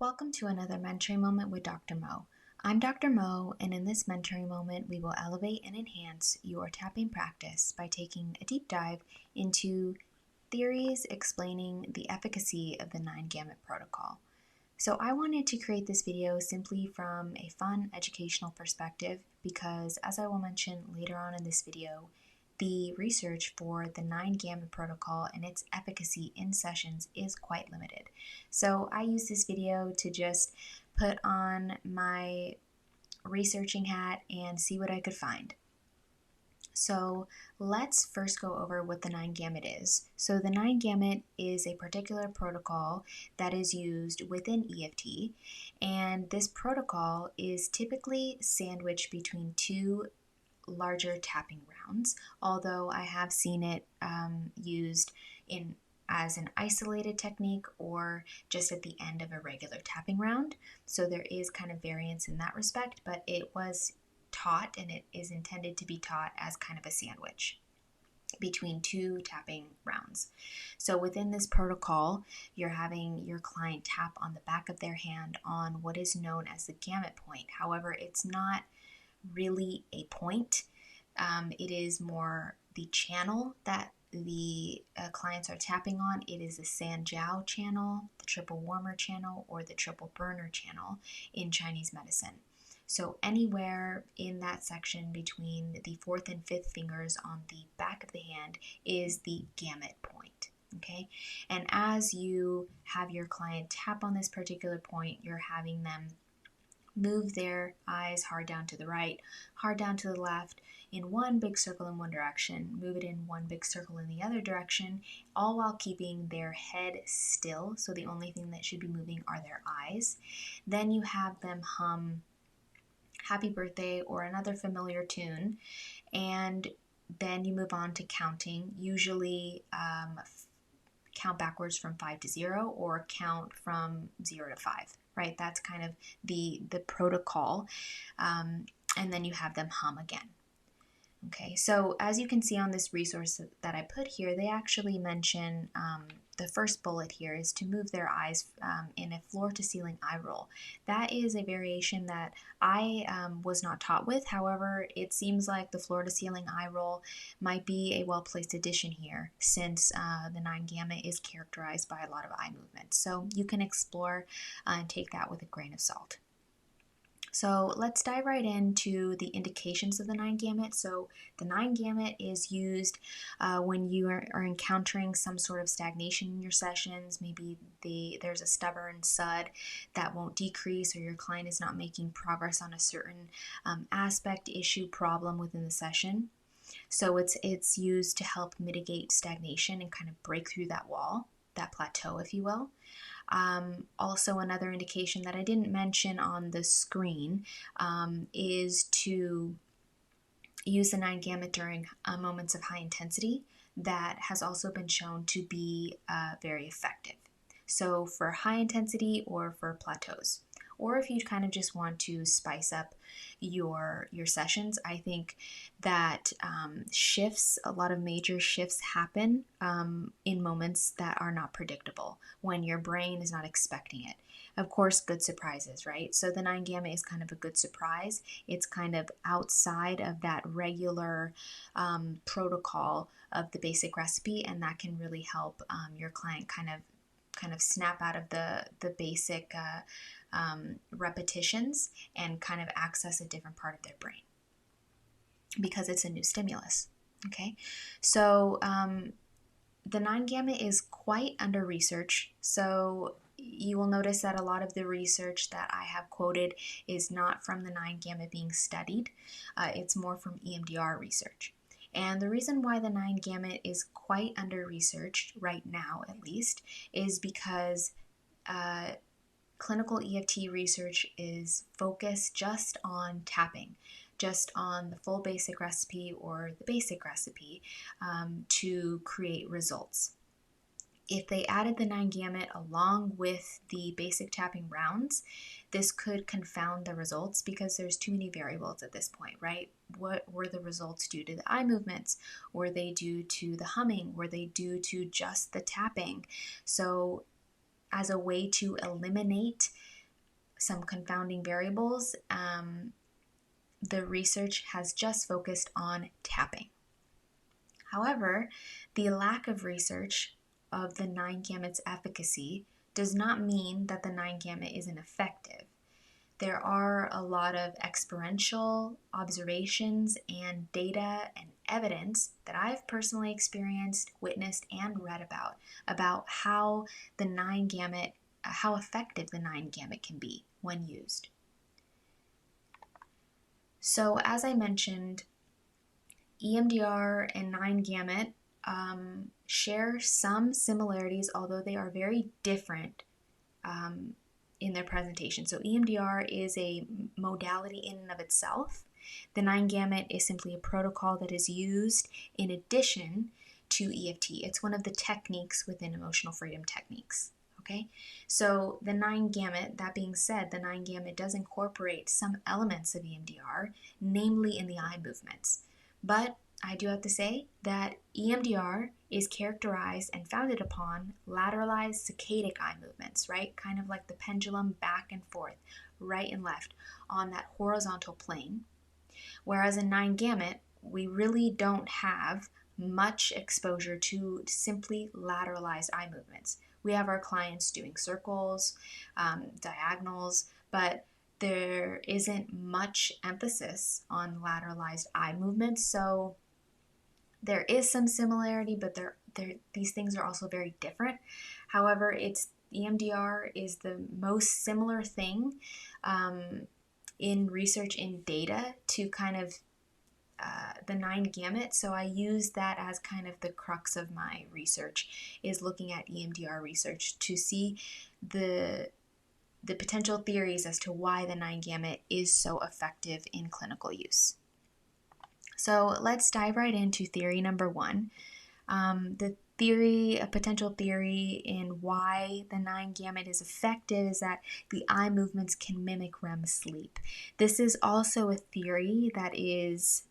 Welcome to another mentoring moment with Dr. Mo. I'm Dr. Mo, and in this mentoring moment, we will elevate and enhance your tapping practice by taking a deep dive into theories explaining the efficacy of the 9-gamut protocol. So I wanted to create this video simply from a fun educational perspective because, as I will mention later on in this video, the research for the 9-gamut protocol and its efficacy in sessions is quite limited. So I use this video to just put on my researching hat and see what I could find. So let's first go over what the 9-gamut is. So the 9-gamut is a particular protocol that is used within EFT, and this protocol is typically sandwiched between two larger tapping rounds, although I have seen it used as an isolated technique or just at the end of a regular tapping round. So there is kind of variance in that respect, but it was taught and it is intended to be taught as kind of a sandwich between two tapping rounds. So within this protocol, you're having your client tap on the back of their hand on what is known as the gamut point. However, it's not really a point. It is more the channel that the clients are tapping on. It is the Sanjiao channel, the triple warmer channel, or the triple burner channel in Chinese medicine. So anywhere in that section between the fourth and fifth fingers on the back of the hand is the gamut point. Okay, and as you have your client tap on this particular point, you're having them move their eyes hard down to the right, hard down to the left, in one big circle in one direction, move it in one big circle in the other direction, all while keeping their head still. So the only thing that should be moving are their eyes. Then you have them hum Happy Birthday or another familiar tune, and then you move on to counting, usually count backwards from 5 to 0 or count from 0 to 5, right? That's kind of the protocol. And then you have them hum again. Okay, so as you can see on this resource that I put here, they actually mention the first bullet here is to move their eyes in a floor-to-ceiling eye roll. That is a variation that I was not taught with. However, it seems like the floor-to-ceiling eye roll might be a well-placed addition here since the 9-gamut is characterized by a lot of eye movements. So you can explore and take that with a grain of salt. So let's dive right into the indications of the 9-gamut. So the 9-gamut is used when you are encountering some sort of stagnation in your sessions. Maybe there's a stubborn SUD that won't decrease, or your client is not making progress on a certain aspect, issue, problem within the session. So it's used to help mitigate stagnation and kind of break through that wall, that plateau, if you will. Also, another indication that I didn't mention on the screen is to use the 9-gamut during moments of high intensity. That has also been shown to be very effective. So for high intensity or for plateaus, or if you kind of just want to spice up your sessions, I think that a lot of major shifts happen in moments that are not predictable, when your brain is not expecting it. Of course, good surprises, right? So the 9-gamut is kind of a good surprise. It's kind of outside of that regular protocol of the basic recipe, and that can really help your client kind of snap out of the basic repetitions and kind of access a different part of their brain because it's a new stimulus. Okay, so the 9-gamut is quite under research. So you will notice that a lot of the research that I have quoted is not from the 9-gamut being studied. It's more from EMDR research. And the reason why the 9-gamut is quite under researched right now, at least, is because clinical EFT research is focused just on tapping, just on the full basic recipe or the basic recipe to create results. If they added the 9-gamut along with the basic tapping rounds, this could confound the results because there's too many variables at this point, right? What were the results due to the eye movements? Were they due to the humming? Were they due to just the tapping? So as a way to eliminate some confounding variables, the research has just focused on tapping. However, the lack of research of the 9-gamet's efficacy does not mean that the 9-gamut isn't effective. There are a lot of experiential observations and data and evidence that I've personally experienced, witnessed, and read about how the 9-gamut, how effective the 9-gamut can be when used. So as I mentioned, EMDR and 9-gamut share some similarities, although they are very different in their presentation. So EMDR is a modality in and of itself. The 9-gamut is simply a protocol that is used in addition to EFT. It's one of the techniques within emotional freedom techniques. Okay, so the 9-gamut, that being said, the 9-gamut does incorporate some elements of EMDR, namely in the eye movements. But I do have to say that EMDR is characterized and founded upon lateralized saccadic eye movements, right? Kind of like the pendulum back and forth, right and left on that horizontal plane. Whereas in 9-gamut, we really don't have much exposure to simply lateralized eye movements. We have our clients doing circles, diagonals, but there isn't much emphasis on lateralized eye movements. So there is some similarity, but these things are also very different. However, EMDR is the most similar thing in research, in data, to kind of the 9-gamut. So I use that as kind of the crux of my research, is looking at EMDR research to see the potential theories as to why the 9-gamut is so effective in clinical use. So let's dive right into theory number 1. A potential theory in why the 9-gamut is effective is that the eye movements can mimic REM sleep. This is also a theory that is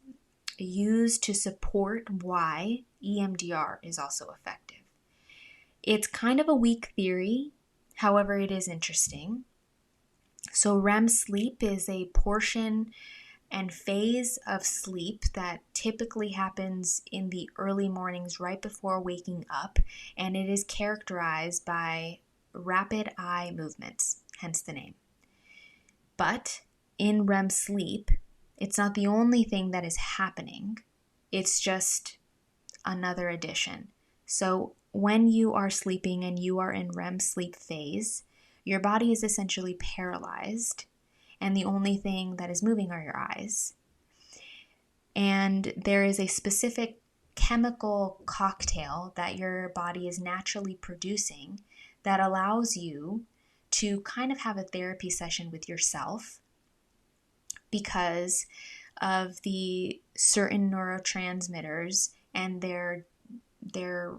used to support why EMDR is also effective. It's kind of a weak theory, however, it is interesting. So REM sleep is a portion and phase of sleep that typically happens in the early mornings right before waking up, and it is characterized by rapid eye movements, hence the name. But in REM sleep, it's not the only thing that is happening, it's just another addition. So when you are sleeping and you are in REM sleep phase, your body is essentially paralyzed, and the only thing that is moving are your eyes. And there is a specific chemical cocktail that your body is naturally producing that allows you to kind of have a therapy session with yourself because of the certain neurotransmitters and their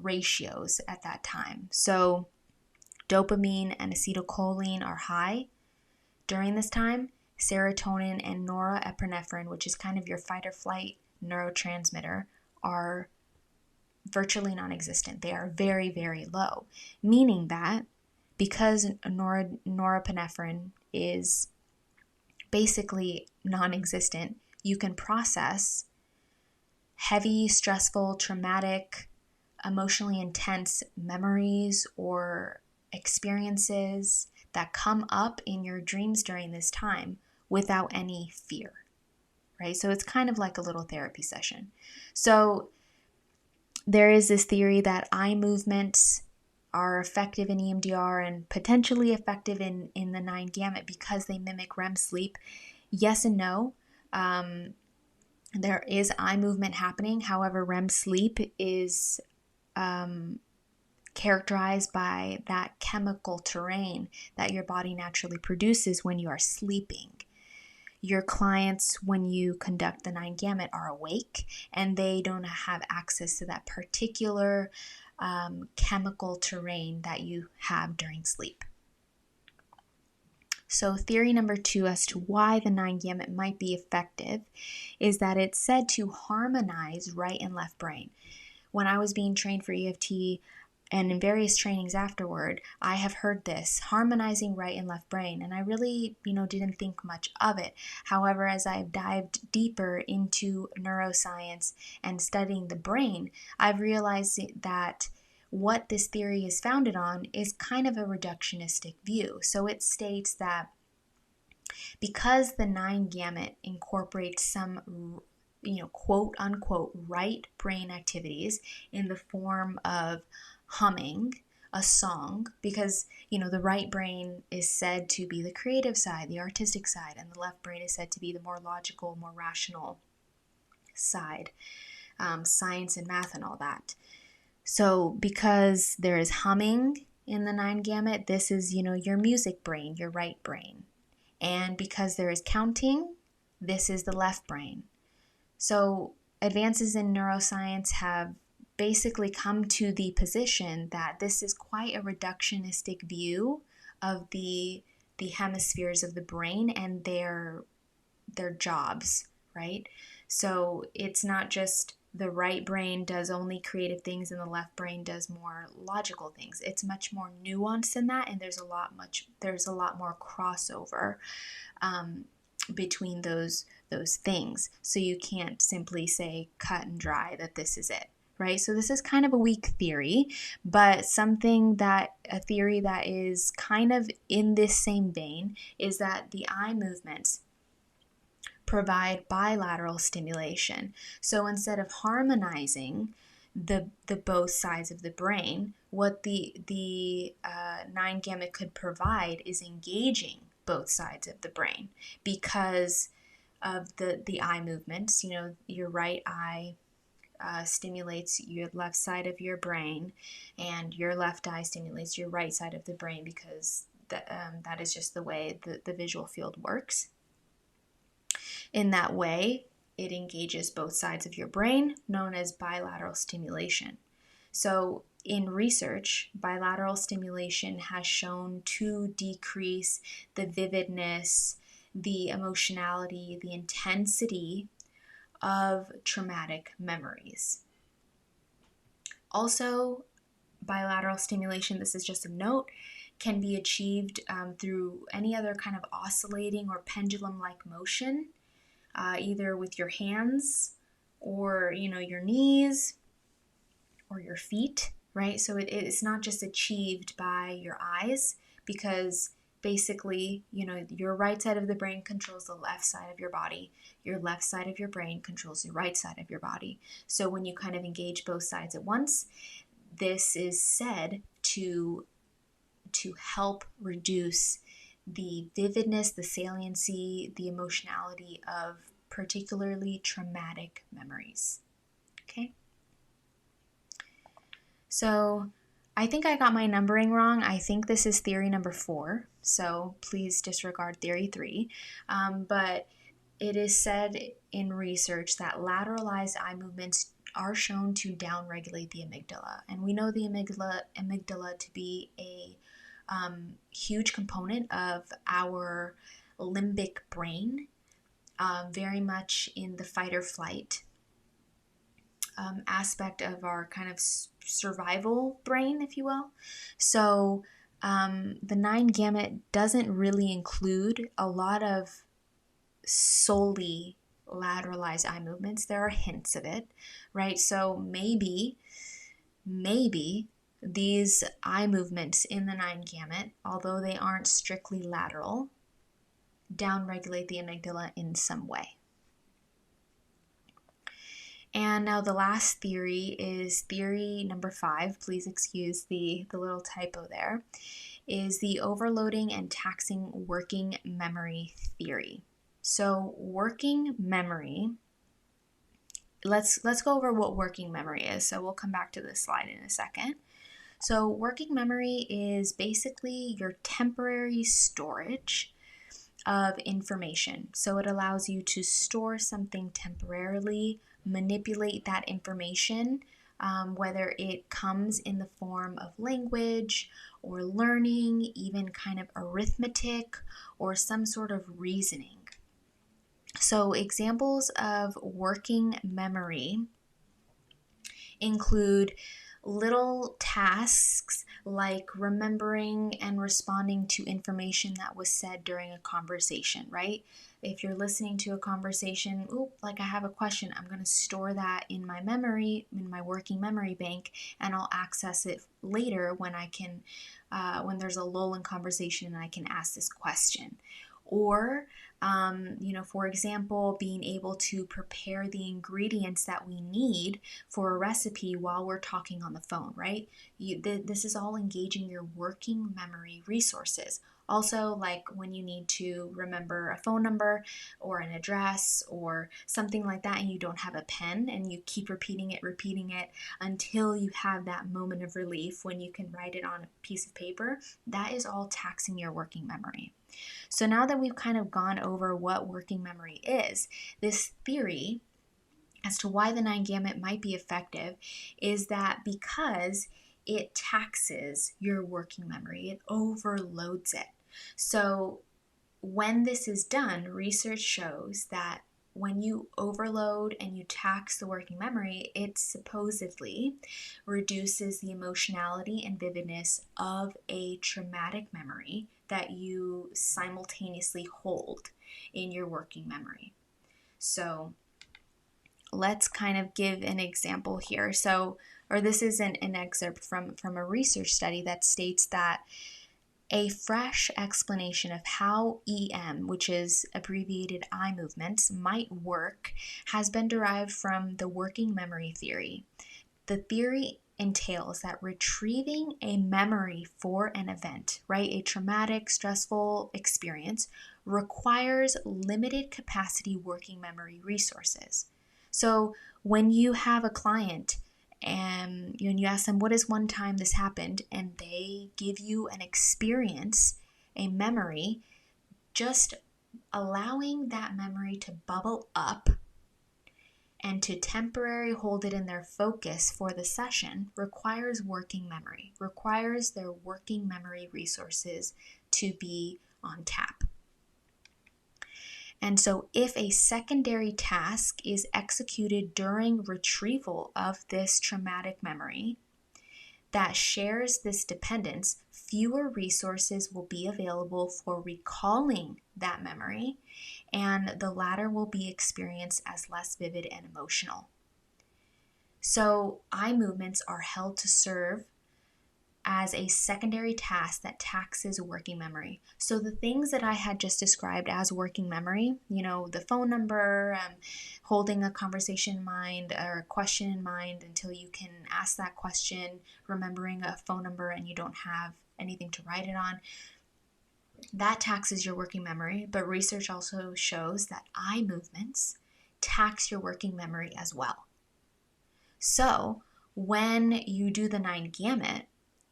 ratios at that time. So dopamine and acetylcholine are high during this time. Serotonin and norepinephrine, which is kind of your fight or flight neurotransmitter, are virtually non-existent. They are very, very low, meaning that because norepinephrine is basically non-existent, you can process heavy, stressful, traumatic, emotionally intense memories or experiences that come up in your dreams during this time without any fear, right? So it's kind of like a little therapy session. So there is this theory that eye movements are effective in EMDR and potentially effective in the 9-gamut because they mimic REM sleep. Yes and no. There is eye movement happening. However, REM sleep is characterized by that chemical terrain that your body naturally produces when you are sleeping. Your clients, when you conduct the 9-gamut, are awake and they don't have access to that particular chemical terrain that you have during sleep. So theory number 2 as to why the 9-gamut might be effective is that it's said to harmonize right and left brain. When I was being trained for EFT, and in various trainings afterward, I have heard this, harmonizing right and left brain, and I really, didn't think much of it. However, as I've dived deeper into neuroscience and studying the brain, I've realized that what this theory is founded on is kind of a reductionistic view. So it states that because the 9-gamut incorporates some quote unquote right brain activities in the form of humming a song, because the right brain is said to be the creative side, the artistic side, and the left brain is said to be the more logical, more rational side, science and math and all that. So because there is humming in the 9-gamut, this is your music brain, your right brain. And because there is counting, this is the left brain. So advances in neuroscience have basically come to the position that this is quite a reductionistic view of the hemispheres of the brain and their jobs, right? So it's not just the right brain does only creative things and the left brain does more logical things. It's much more nuanced than that, and there's a lot more crossover between those things. So you can't simply say cut and dry that this is it, right? So this is kind of a weak theory, but a theory that is kind of in this same vein is that the eye movements provide bilateral stimulation. So instead of harmonizing the both sides of the brain, what the 9-gamut could provide is engaging both sides of the brain because of the eye movements. Your right eye stimulates your left side of your brain, and your left eye stimulates your right side of the brain because that is just the way the visual field works. In that way, it engages both sides of your brain, known as bilateral stimulation. So in research, bilateral stimulation has shown to decrease the vividness, the emotionality, the intensity of traumatic memories. Also, bilateral stimulation, this is just a note, can be achieved through any other kind of oscillating or pendulum-like motion, either with your hands or your knees or your feet, right? So it's not just achieved by your eyes, because basically your right side of the brain controls the left side of your body, your left side of your brain controls the right side of your body. So when you kind of engage both sides at once, this is said to help reduce the vividness, the saliency, the emotionality of particularly traumatic memories. Okay? So I think I got my numbering wrong. I think this is theory number 4, so please disregard theory 3. But it is said in research that lateralized eye movements are shown to downregulate the amygdala. And we know the amygdala to be a huge component of our limbic brain, very much in the fight or flight aspect of our kind of survival brain, if you will. So the 9-gamut doesn't really include a lot of solely lateralized eye movements. There are hints of it, right? So maybe these eye movements in the 9-gamut, although they aren't strictly lateral, downregulate the amygdala in some way. And now the last theory is theory number 5. Please excuse the little typo there. Is the overloading and taxing working memory theory. So working memory, let's go over what working memory is. So we'll come back to this slide in a second. So working memory is basically your temporary storage of information. So it allows you to store something temporarily, manipulate that information, whether it comes in the form of language or learning, even kind of arithmetic or some sort of reasoning. So examples of working memory include little tasks like remembering and responding to information that was said during a conversation, right? If you're listening to a conversation, like I have a question, I'm going to store that in my memory, in my working memory bank, and I'll access it later when I can, when there's a lull in conversation and I can ask this question. Or, for example, being able to prepare the ingredients that we need for a recipe while we're talking on the phone, right? This is all engaging your working memory resources. Also, like when you need to remember a phone number or an address or something like that, and you don't have a pen and you keep repeating it until you have that moment of relief when you can write it on a piece of paper, that is all taxing your working memory. So now that we've kind of gone over what working memory is, this theory as to why the 9-gamut might be effective is that because it taxes your working memory, it overloads it. So when this is done, research shows that when you overload and you tax the working memory, it supposedly reduces the emotionality and vividness of a traumatic memory that you simultaneously hold in your working memory. So let's kind of give an example here. This is an excerpt from a research study that states that a fresh explanation of how EM, which is abbreviated eye movements, might work has been derived from the working memory theory. The theory entails that retrieving a memory for an event, right, a traumatic, stressful experience, requires limited capacity working memory resources. So when you have a client and you ask them, what is one time this happened? And they give you an experience, a memory, just allowing that memory to bubble up and to temporarily hold it in their focus for the session requires working memory, requires their working memory resources to be on tap. And so if a secondary task is executed during retrieval of this traumatic memory that shares this dependence, fewer resources will be available for recalling that memory, and the latter will be experienced as less vivid and emotional. So eye movements are held to serve as a secondary task that taxes working memory. So the things that I had just described as working memory, the phone number, holding a conversation in mind or a question in mind until you can ask that question, remembering a phone number and you don't have anything to write it on, that taxes your working memory. But research also shows that eye movements tax your working memory as well. So when you do the 9-gamut,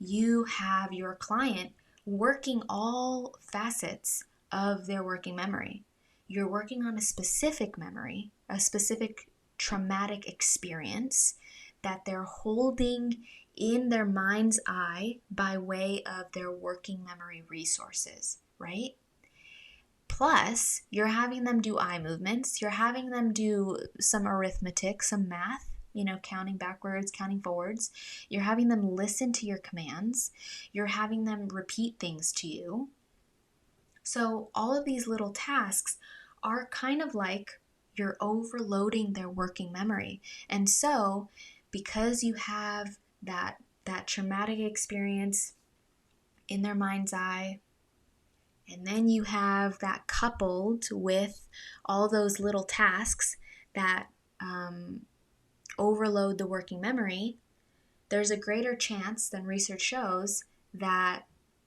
you have your client working all facets of their working memory. You're working on a specific memory, a specific traumatic experience that they're holding in their mind's eye by way of their working memory resources, right? Plus, you're having them do eye movements, you're having them do some arithmetic, some math, counting backwards, counting forwards. You're having them listen to your commands. You're having them repeat things to you. So all of these little tasks are kind of like you're overloading their working memory. And so because you have that traumatic experience in their mind's eye, and then you have that coupled with all those little tasks that overload the working memory, there's a greater chance than research shows that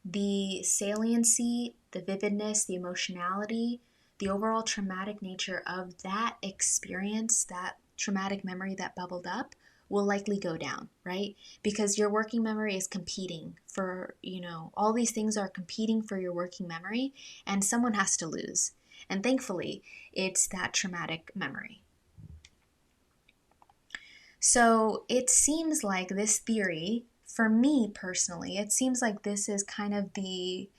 the saliency, the vividness, the emotionality, the overall traumatic nature of that experience, that traumatic memory that bubbled up, will likely go down, right? Because your working memory is competing for, all these things are competing for your working memory, and someone has to lose. And thankfully, it's that traumatic memory. So it seems like this theory, for me personally, it seems like this is kind of the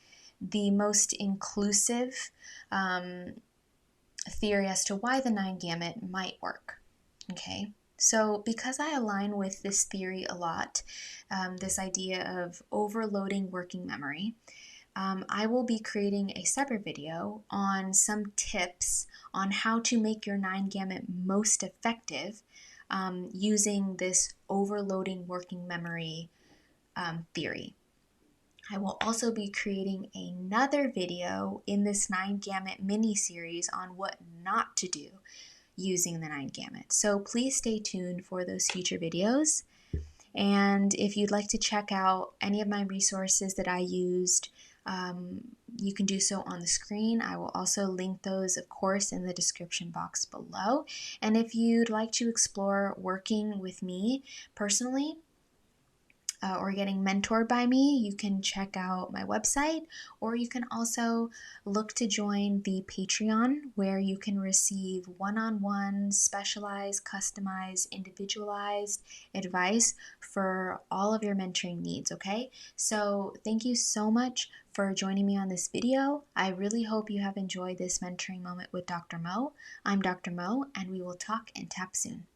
most inclusive theory as to why the 9-gamut might work. Okay, So, because I align with this theory a lot, this idea of overloading working memory, I will be creating a separate video on some tips on how to make your 9-gamut most effective using this overloading working memory theory. I will also be creating another video in this 9-gamut mini series on what not to do using the 9-gamut. So please stay tuned for those future videos. And if you'd like to check out any of my resources that I used, you can do so on the screen. I will also link those, of course, in the description box below. And if you'd like to explore working with me personally, or getting mentored by me, you can check out my website, or you can also look to join the Patreon, where you can receive one-on-one, specialized, customized, individualized advice for all of your mentoring needs, okay? So thank you so much for joining me on this video. I really hope you have enjoyed this mentoring moment with Dr. Mo. I'm Dr. Mo, and we will talk and tap soon.